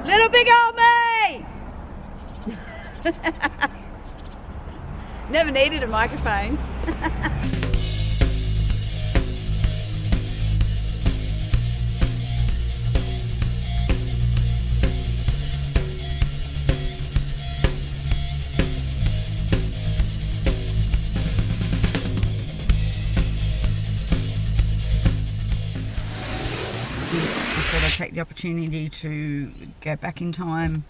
Little big old me! Never needed a microphone. I thought I'd take the opportunity to go back in time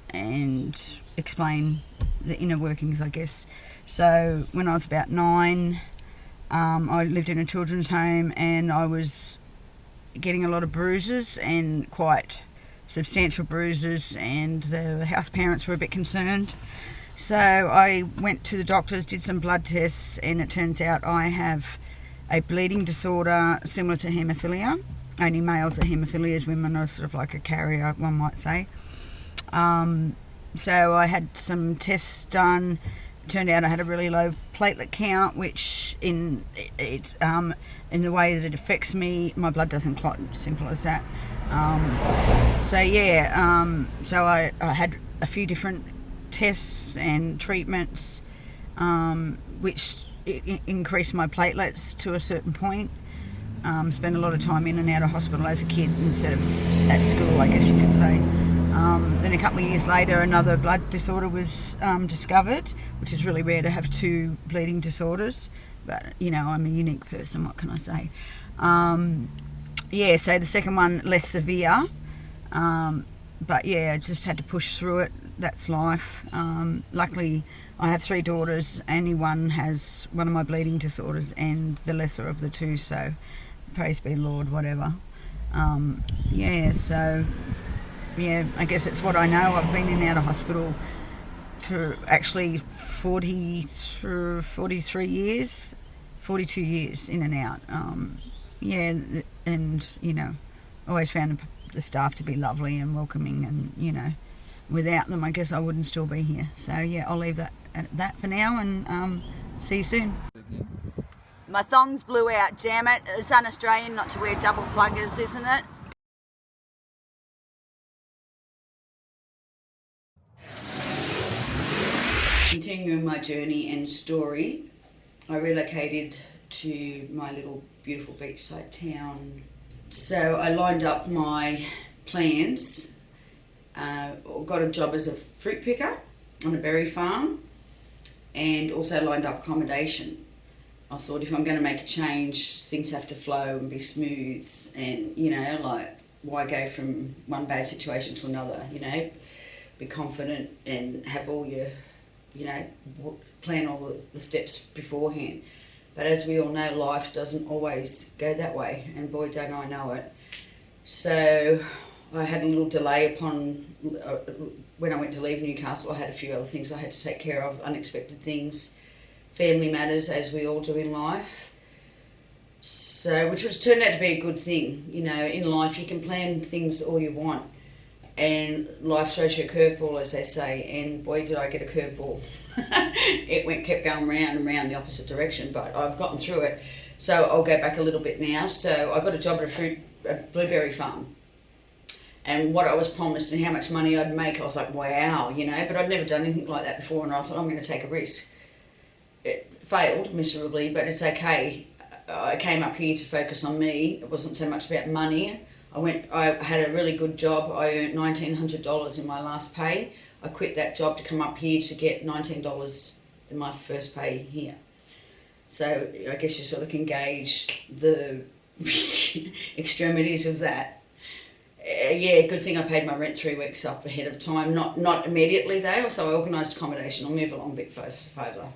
and explain the inner workings, I guess. So when I was about 9, I lived in a children's home and I was getting a lot of bruises and quite substantial bruises, and the house parents were a bit concerned. So I went to the doctors, did some blood tests, and it turns out I have a bleeding disorder similar to haemophilia. Only males are haemophilias, women are sort of like a carrier, one might say. So I had some tests done. It turned out I had a really low platelet count, which in the way that it affects me, my blood doesn't clot, simple as that. So I had a few different tests and treatments, which increased my platelets to a certain point. Spent a lot of time in and out of hospital as a kid instead of at school, I guess you could say. Then a couple of years later, another blood disorder was discovered, which is really rare to have 2 bleeding disorders. But, you know, I'm a unique person, what can I say? So the second one, less severe. But yeah, I just had to push through it. That's life. Luckily, I have 3 daughters. Only one has one of my bleeding disorders and the lesser of the 2, so praise be Lord, whatever. I guess it's what I know. I've been in and out of hospital for actually 43 years, 42 years in and out. And, you know, always found the staff to be lovely and welcoming, and, you know, without them, I guess I wouldn't still be here. So, yeah, I'll leave that at that for now, and see you soon. My thongs blew out, damn it. It's un-Australian not to wear double pluggers, isn't it? Continuing my journey and story, I relocated to my little beautiful beachside town. So I lined up my plans, got a job as a fruit picker on a berry farm, and also lined up accommodation. I thought if I'm going to make a change, things have to flow and be smooth, and, you know, like, why go from one bad situation to another, you know? Be confident and have all your, you know, plan all the steps beforehand. But as we all know, life doesn't always go that way, and boy, don't I know it. So I had a little delay upon, when I went to leave Newcastle, I had a few other things I had to take care of, unexpected things, family matters, as we all do in life. So, which was turned out to be a good thing. You know, in life you can plan things all you want, and life throws you a curveball, as they say, and boy did I get a curveball. It kept going round and round the opposite direction, but I've gotten through it. So I'll go back a little bit now. So I got a job at a blueberry farm, and what I was promised and how much money I'd make, I was like, wow, you know, but I'd never done anything like that before, and I thought, I'm going to take a risk. It failed miserably, but it's okay. I came up here to focus on me. It wasn't so much about money. I had a really good job. I earned $1,900 in my last pay. I quit that job to come up here to get $19 in my first pay here. So I guess you sort of can gauge the extremities of that. Good thing I paid my rent 3 weeks up ahead of time. Not immediately though, so I organised accommodation. I'll move along a bit further.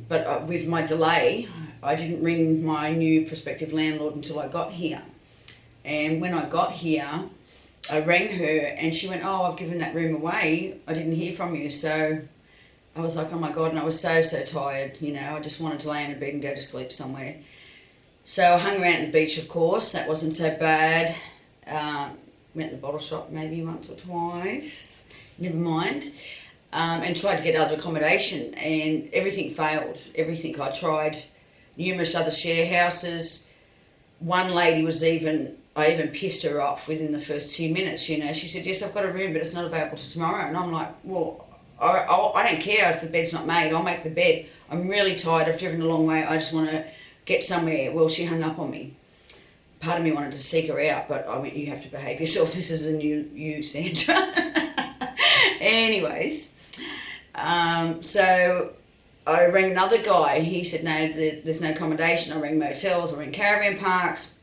But with my delay, I didn't ring my new prospective landlord until I got here. And when I got here, I rang her and she went, oh, I've given that room away. I didn't hear from you. So I was like, oh my God, and I was so tired, you know. I just wanted to lay in a bed and go to sleep somewhere. So I hung around at the beach, of course. That wasn't so bad. Went to the bottle shop maybe once or twice. Never mind. And tried to get other accommodation, and everything failed. Everything. I tried numerous other share houses. One lady was even I even pissed her off within the first 2 minutes, you know. She said, yes, I've got a room, but it's not available till tomorrow. And I'm like, well, I don't care if the bed's not made. I'll make the bed. I'm really tired. I've driven a long way. I just want to get somewhere. Well, she hung up on me. Part of me wanted to seek her out, but I went, you have to behave yourself. This is a new you, Sandra. Anyways, so I rang another guy. He said, no, there's no accommodation. I rang motels, I rang caravan parks.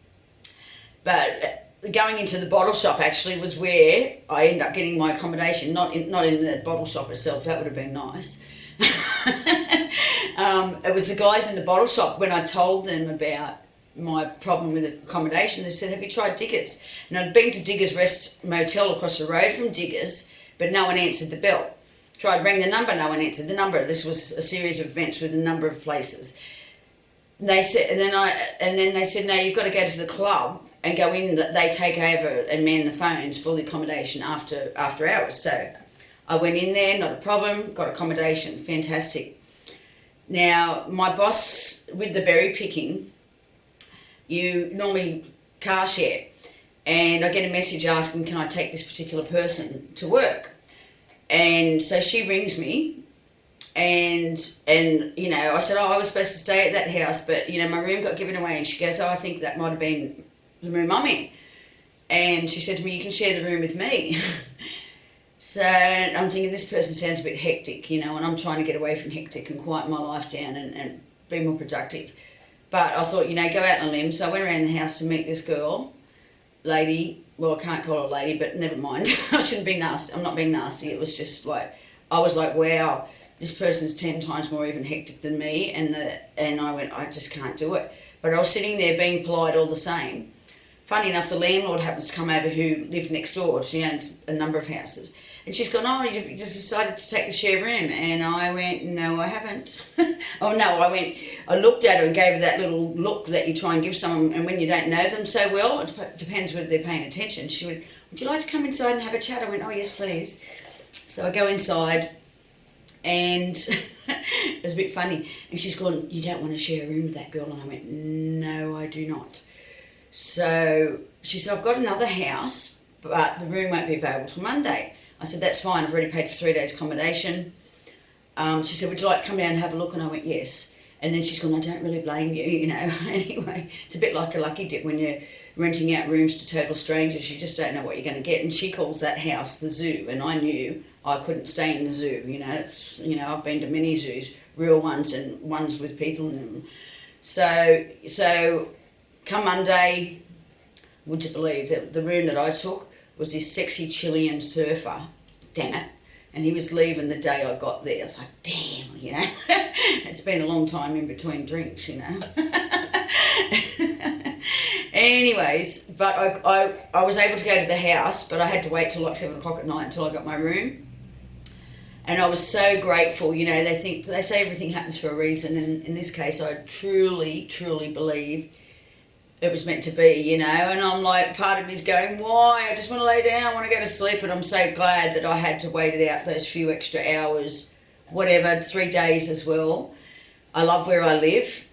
But going into the bottle shop actually was where I ended up getting my accommodation, not in the bottle shop itself. That would have been nice. It was the guys in the bottle shop, when I told them about my problem with accommodation, they said, have you tried Diggers? And I'd been to Diggers Rest Motel across the road from Diggers, but no one answered the bell. Tried ring the number, no one answered the number. This was a series of events with a number of places. And they said, and then they said, no, you've got to go to the club and go in. They take over and man the phones for the accommodation after hours. So I went in there, not a problem, got accommodation, fantastic. Now, my boss, with the berry picking, you normally car share, and I get a message asking, can I take this particular person to work? And so she rings me, and you know, I said, oh, I was supposed to stay at that house, but you know, my room got given away. And she goes, oh, I think that might have been the room I'm in. And she said to me, you can share the room with me. So I'm thinking, this person sounds a bit hectic, you know, and I'm trying to get away from hectic and quiet my life down and be more productive. But I thought, you know, go out on a limb. So I went around the house to meet this lady. Well, I can't call her a lady, but never mind. I shouldn't be nasty. I'm not being nasty. It was just like, I was like, wow, this person's 10 times more even hectic than me. And I went, I just can't do it. But I was sitting there being polite all the same. Funny enough, the landlord happens to come over, who lived next door. She owns a number of houses. And she's gone, oh, you just decided to take the share room. And I went, no, I haven't. I looked at her and gave her that little look that you try and give someone, and when you don't know them so well, it depends whether they're paying attention. She went, would you like to come inside and have a chat? I went, oh, yes, please. So I go inside, and it was a bit funny. And she's gone, you don't want to share a room with that girl? And I went, no, I do not. So she said, I've got another house, but the room won't be available till Monday. I said, that's fine, I've already paid for 3 days accommodation. She said, would you like to come down and have a look? And I went, yes. And then she's gone, I don't really blame you, you know. Anyway, it's a bit like a lucky dip when you're renting out rooms to total strangers. You just don't know what you're going to get. And she calls that house the zoo, and I knew I couldn't stay in the zoo. You know, it's, you know, I've been to many zoos, real ones and ones with people in them. So come Monday, would you believe that the room that I took was this sexy Chilean surfer, damn it, and he was leaving the day I got there. I was like, damn, you know, it's been a long time in between drinks, you know. Anyways, but I was able to go to the house, but I had to wait till like 7 o'clock at night until I got my room. And I was so grateful, you know. They say everything happens for a reason, and in this case, I truly, truly believe it was meant to be, you know. And I'm like, part of me's going, why? I just want to lay down, I want to go to sleep. And I'm so glad that I had to wait it out those few extra hours, whatever, 3 days as well. I love where I live.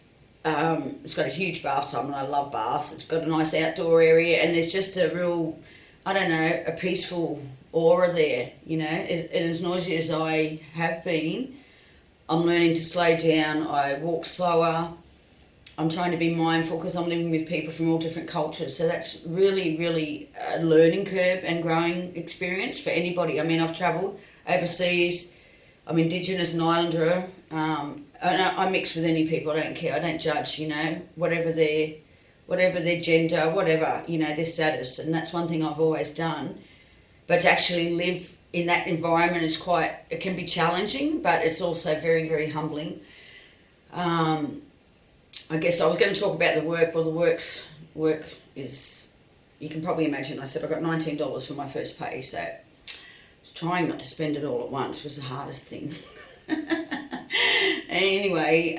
It's got a huge bathtub, and I love baths. It's got a nice outdoor area, and there's just a real, I don't know, a peaceful aura there, you know. And as noisy as I have been, I'm learning to slow down. I walk slower. I'm trying to be mindful because I'm living with people from all different cultures. So that's really, really a learning curve and growing experience for anybody. I mean, I've travelled overseas. I'm Indigenous and Islander. And I mix with any people. I don't care. I don't judge, you know, whatever their gender, whatever, you know, their status. And that's one thing I've always done. But to actually live in that environment is it can be challenging, but it's also very, very humbling. I guess I was going to talk about the work. Well, the work is, you can probably imagine, I said I got $19 for my first pay, so trying not to spend it all at once was the hardest thing. Anyway,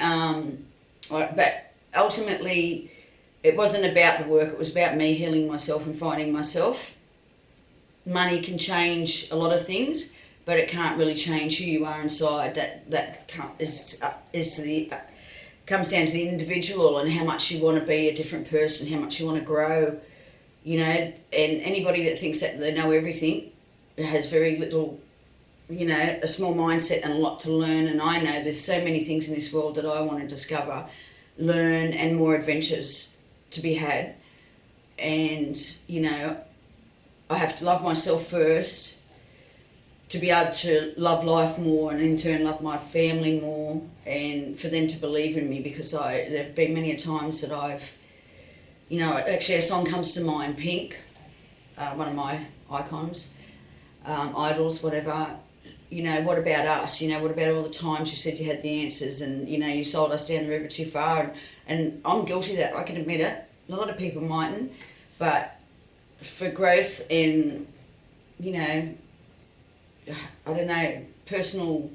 but ultimately it wasn't about the work, it was about me healing myself and finding myself. Money can change a lot of things, but it can't really change who you are inside. That comes down to the individual and how much you want to be a different person, how much you want to grow, you know, and anybody that thinks that they know everything has very little, you know, a small mindset and a lot to learn. And I know there's so many things in this world that I want to discover, learn, and more adventures to be had. And, you know, I have to love myself first to be able to love life more, and in turn love my family more, and for them to believe in me, because there have been many times that I've, you know, actually a song comes to mind, Pink, one of my icons, idols, whatever. You know, what about us? You know, what about all the times you said you had the answers, and, you know, you sold us down the river too far? And I'm guilty of that, I can admit it. A lot of people mightn't, but for growth and, you know, I don't know, personal,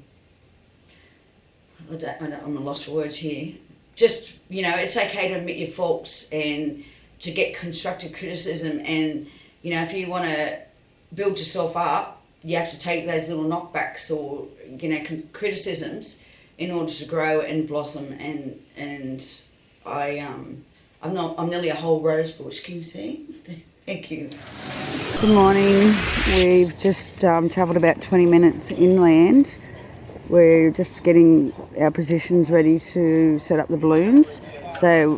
I'm a lost for words here. Just, you know, it's okay to admit your faults and to get constructive criticism. And, you know, if you want to build yourself up, you have to take those little knockbacks or, you know, criticisms in order to grow and blossom. And I'm nearly a whole rose bush. Can you see? Thank you. Good morning. We've just travelled about 20 minutes inland. We're just getting our positions ready to set up the balloons. So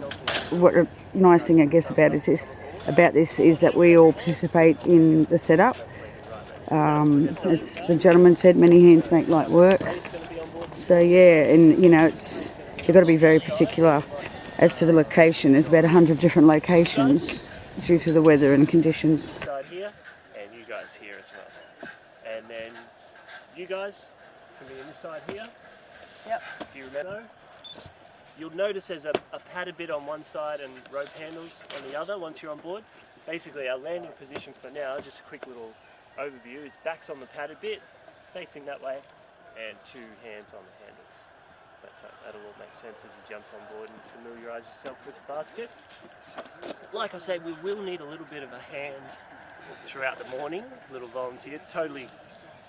what a nice thing I guess about this is that we all participate in the setup. As the gentleman said, many hands make light work. So yeah, and you know, you've got to be very particular as to the location. There's about 100 different locations due to the weather and conditions. Side here, and you guys here as well. And then you guys can be inside here. Yep. If you remember, you'll notice there's a padded bit on one side and rope handles on the other once you're on board. Basically our landing position for now, just a quick little overview, is backs on the padded bit, facing that way, and 2 hands on the handles. That'll all make sense as you jump on board and familiarise yourself with the basket. Like I say, we will need a little bit of a hand throughout the morning, a little volunteer, totally,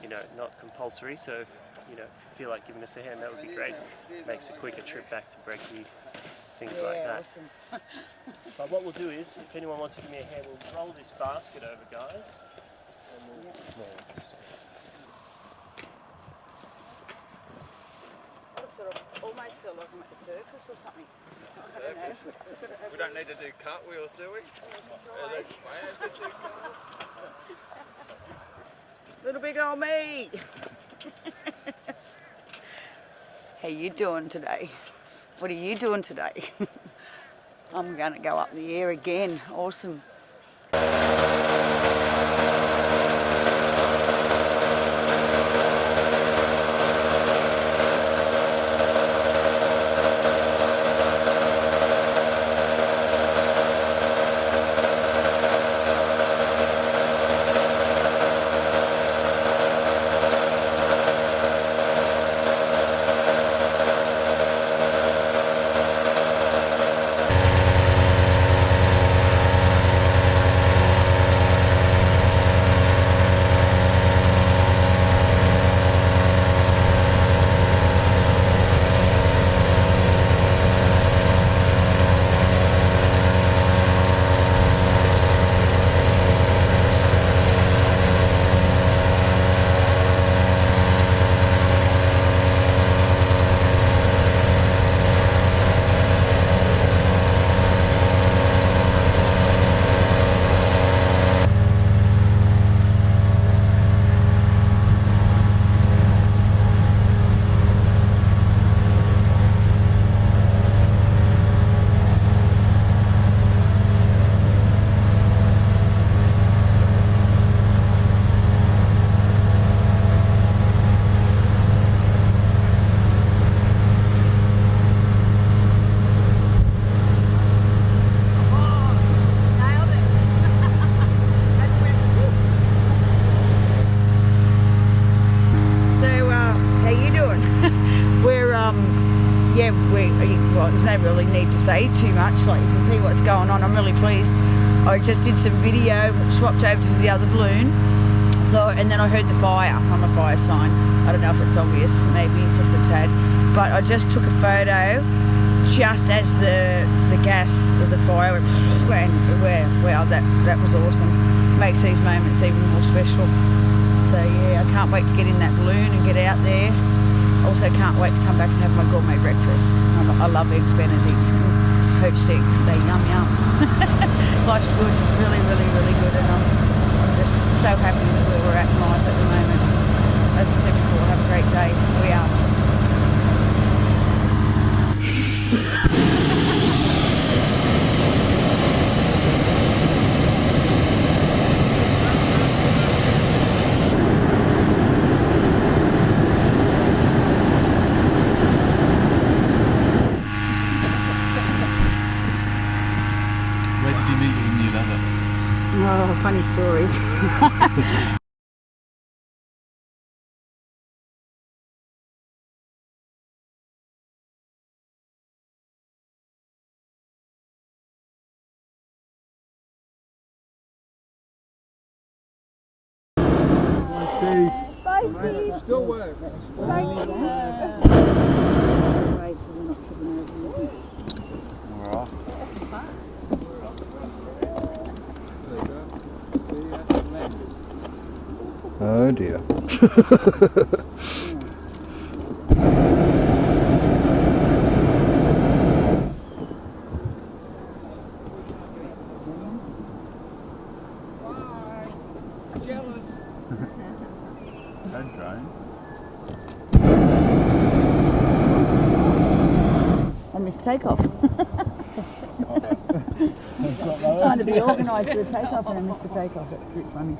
you know, not compulsory, so, you know, if you feel like giving us a hand, that would be great. Makes a quicker trip back to Brekkie, things like that. Awesome. But what we'll do is, if anyone wants to give me a hand, we'll roll this basket over, guys, and we'll... Almost feel like I'm at the circus or something. I don't know. We don't need to do cartwheels, do we? Little big old me. How you doing today? What are you doing today? I'm going to go up in the air again. Awesome. There's no really need to say too much, like you can see what's going on. I'm really pleased. I just did some video, swapped over to the other balloon, and then I heard the fire on the fire sign. I don't know if it's obvious, maybe just a tad, but I just took a photo just as the gas of the fire went, wow, that was awesome. Makes these moments even more special. So yeah, I can't wait to get in that balloon and get out there. Also can't wait to come back and have my gourmet breakfast. I love eggs Benedicts and poached sticks, so yum yum. Life's good, really, really, really good, and I'm just so happy with where we're at in life at the moment. As I said before, have a great day. We are. Where did you meet your new lover? Oh, funny story. It still works. Oh dear. Jealous. Don't drone. I missed takeoff. Trying to be organised for the takeoff and I missed the takeoff. That's a bit funny.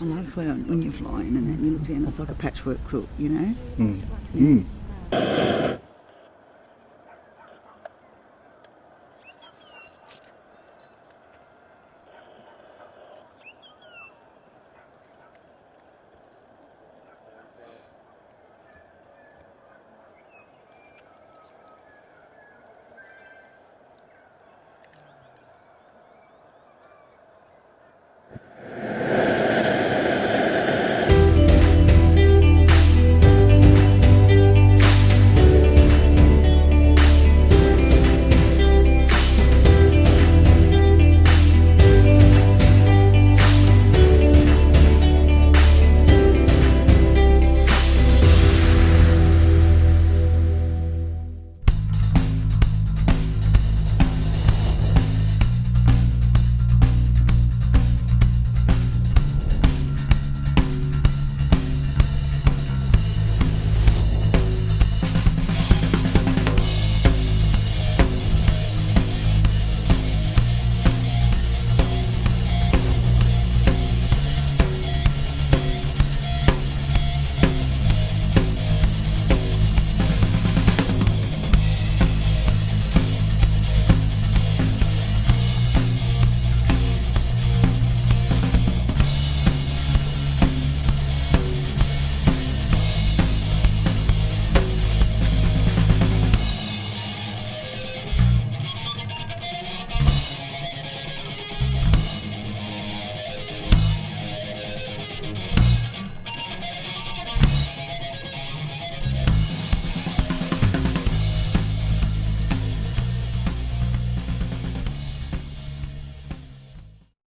I love when you're flying and then you look down, it's like a patchwork quilt, you know? Mm.